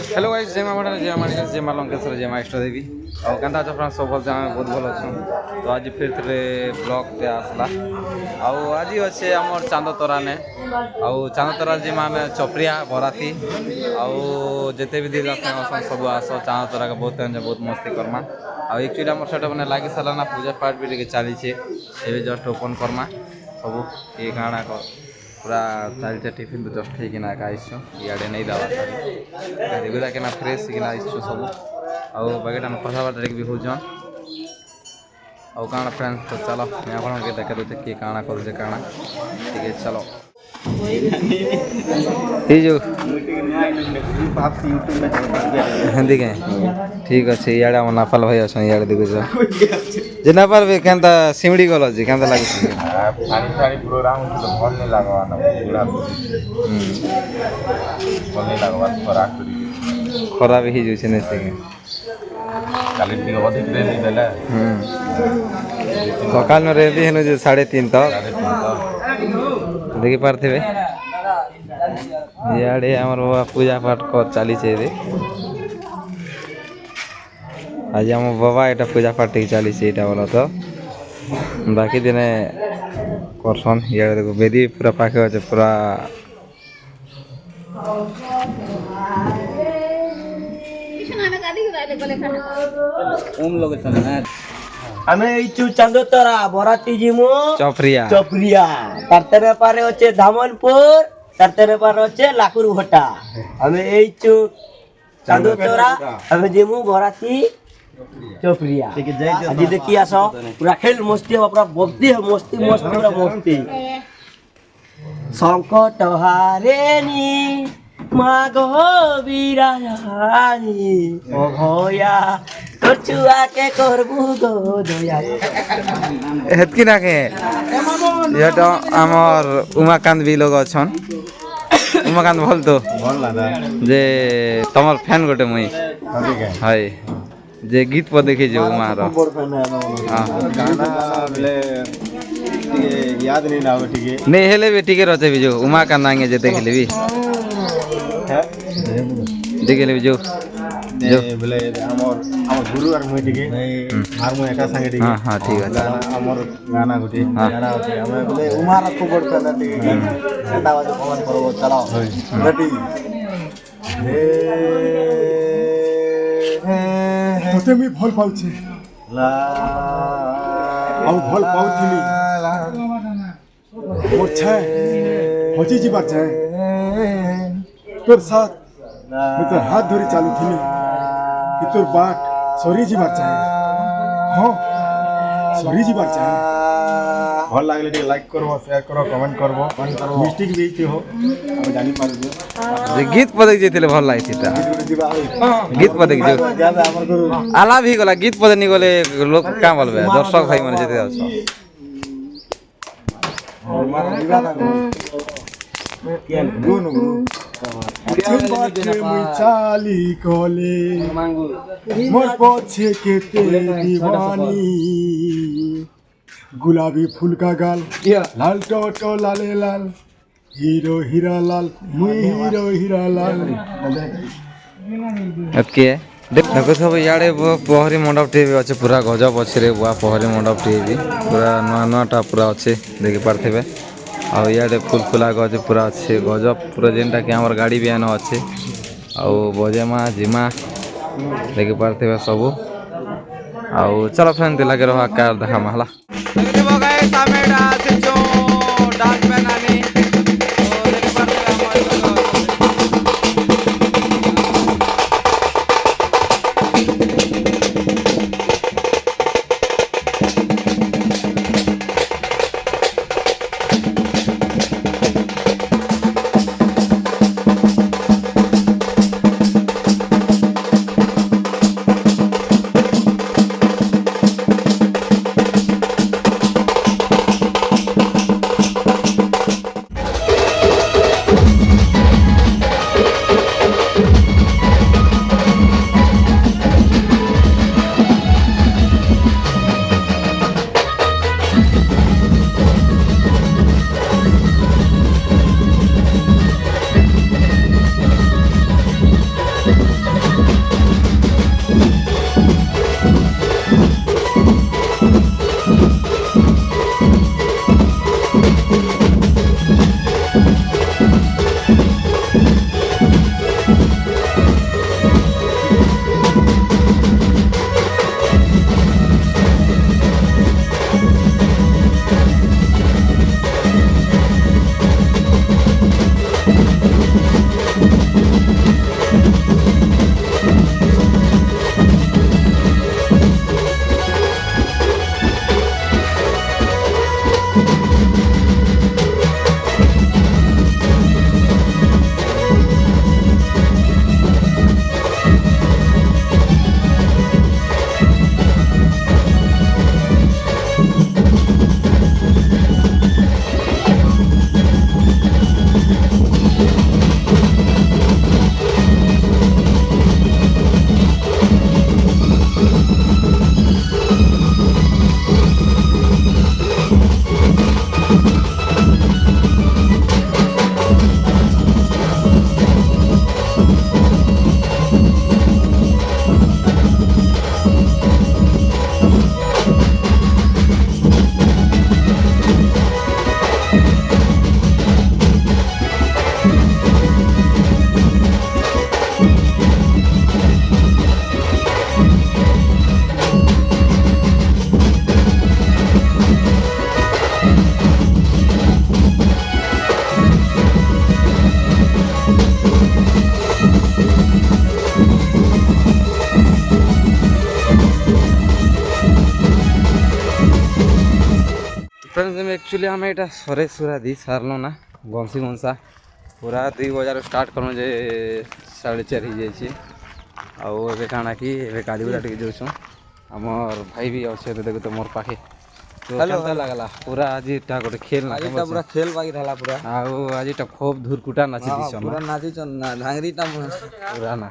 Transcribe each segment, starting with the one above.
Hello guys जय मां भट्ट जय मां जय मां लंकेश्वर जय मां इष्ट देवी और केनता अछ फ्रेंड्स सब भल आम बहुत भल अच्छे तो आज फिर थे ब्लॉग पे आसला आज अच्छे आम चांद तराने चांद तरा जी आम चपरिया बराती आते भी दीदा फैन सब आस चांद तरा के बहुत मस्ती करमा एक्चुअली आम सेट मैंने लगी सारा पूजा पाठ भी चली जस्ट ओपन करमा सब ये काଣା पूरा चालते टिफिन तो जस्ट होना आसु इे नहीं दवा गुदा के फ्रेश होना आसु सब आगे आम कथबार्ता भी होचन आउ काଣା फ्रेंड्स तो चलो मैं आपके देखे देते किए काଣା करुचे काଣା ठीक है चलो ये जो हिंदी के ठीक अच्छे इे आम नापाल भाई अच्छा इे देखुच जे नापाल भी केनता सिमड़ी गल अच्छे केनता लगे पानी प्रोग्राम भल नहीं लगवा भल नहीं लगवा खराब ही जाऊे नहीं से काली अधिक रेली देले सकाल में रेली है 3:30 तक देखी पार्थे इे आम बाबा पूजा पाठ कर चली आज आम बाबा यहाँ पूजा पाठ चली बोला तो बाकी दिन करसन इे देखो बेदी पूरा पाखे अच्छे पूरा हमें चांदो तरा बराती जिमु चपरिया चपरिया तारतेरे पारे होचे धामनपुर तारतेरे पारे होचे लाकुर भट्टा हमें चांदो तरा हमें जिमु बराती चपरिया आज देखी आसो पूरा खेल मस्ती है पूरा मस्ती है मस्ती मस्ती पूरा मस्ती संकट हारेनी मागो बिरानी ओ भया तोर छुआ के करबू गो दया हेतकी ना के ये तो आमर उमाकांत भी लोग अछन उमाकांत भल तो भल लादा जे तमर फैन गोटे मुई ठीक है हाय जे गीत पर देखी जे उमार हां गाना बोले याद नहीं ना ठीक है नहीं हेले भी ठीक रहे भी जो उमाकांत आगे जे देख लेबी देख लेबी जो बोले हमर गुरु और मुई ठीक है मार मुई एका संगे ठीक है हां ठीक है हमर गाना गुटी गाना होते हमें बोले उमार को बड़ फैन ठीक है एटा बाजू पवन करबो चलो रेडी तोते मी भल पाउछे ला आउ भल पाउथिनी मोर छे हजी जीवार छे तोर साथ मैं तोर हाथ धरी चालू थिनी कि तोर बाट सरी जीवार छे हां सरी जीवार छे भल लागले ठीक लाइक करबो शेयर करो कमेंट करबो मिस्टेक भी थी हो हम जानि पारबो जे गीत पर देख जेतिले भल लागित ता गीत पर देख जो जाबे हमर गुरु आला भी गला गीत पर नहीं गले लोग का बोलबे दर्शक भाई माने जेते आछो मुई चाली कले मोर पछे केते दीवानी गुलाबी फूल का गाल लाल टोटो लाले लाल हीरो हीरा लाल मुई हीरो हीरा लाल अतके देखो सब इे पहरी मंडप टे भी अच्छे पूरा गजब अच्छे रे बुआ पहरी मंडप टे भी पूरा नुआ नुआटा पूरा अच्छे देखी पार्थे आड़े फुल फुला गज पूरा अच्छे गजब पूरा जेनटा कि आमर गाड़ी भी आन अच्छे आउ बजेमा जिमा देखी पार्थे सब आउ चलो फ्रेंड लगे रहा कार देखा महला में एक्चुअली आम एटा सरे सुरा दी सारल ना गंसी गंसा पूरा 2 बजे स्टार्ट करूँ जे 4:30 हो जाए आउ काଣା कि गाड़ी गुड़ा टे जाऊँ आमर भाई भी अच्छे तो देखो तो मोर पाखे तो केनता लागला पूरा आज गोटे खेल ना पूरा खेल बाकी रहला पूरा आउ आज खूब धुरकुटा नाची दिस पूरा नाची ना धांगरी टा पूरा ना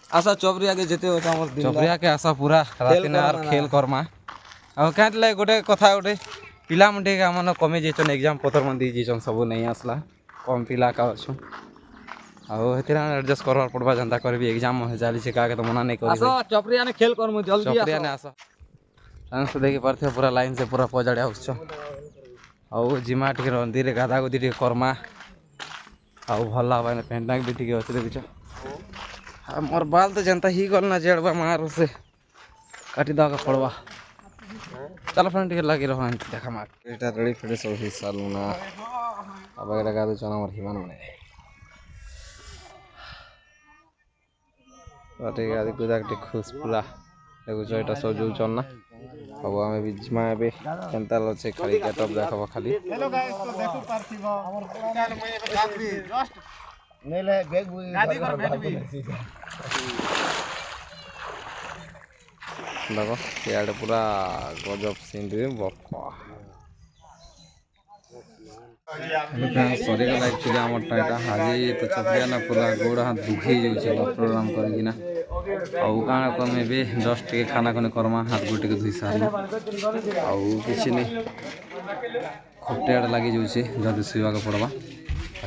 आशा चौपरिया के जेते होता हमर दिन चपरिया के आशा पूरा राति ने आर खेल करमा आ क्या गोटे कथा गोटे पिला मुंडे के मन कमी जाइछन एग्जाम पत्र मन दी जाइछन सब नहीं आसला कम पिला का अच्छु आउ हेतिर एडजस्ट करवार पड़बा जनता करबी एग्जाम हो चली से का के तो मना नहीं करी आशा चौपरिया ने खेल करमु जल्दी चपरिया ने आशा चांस देखि परथे पूरा लाइन से पूरा पजाड़े आउछ आउ जिमा टिके रंदी रे गादा गुदी टिके करमा आउ भला बाने पेंटा भी टिके अछि देखिछ मोर बाल तो जनता ही गल ना जेड़बा मार से काटी दा के पड़वा चलो फ्रेंड टिके लागी रहो देखा मार एटा रेडी फेडे सब ही सालू ना अब अगर लगा दो चना मोर हिमान मने ठीक है गुदा के खुश पूरा देखो जो एटा सब जो चल ना अब हमें भी जिमा बे केनता ल से खाली गेटअप देखबा खाली हेलो गाइस तो देखो पार्थिव हमर पुरान में एक साथ भी जस्ट नेले बैग बुई गादी कर बैठ भी देखो यार पूरा गजब सीन रे बप्पा सरी गला एक्चुअली आम टाइटा आज तो चपरिया ना पूरा गोड़ हाथ दुखी जाऊे प्रोग्राम करना आउ काଣା कमे भी जस्ट टे खाना खने करमा हाथ गोटे के धोई सारे आउ किसी नहीं खूब टेड लगी जाऊे जल्दी शुवा के पड़वा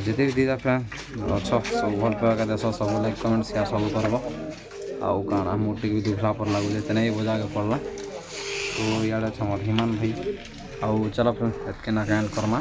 जिते भी दीदा फ्रेंड अच्छ सब भल पाइबा देश सब लाइक कमेंट शेयर सब करब आउ काଣା मुझे भी दुखला पर लगुचे तेने बजा के पड़ला तो इे हमर हिमान भाई आउ चलो फ्रेंड एतके ना कैंड करमा।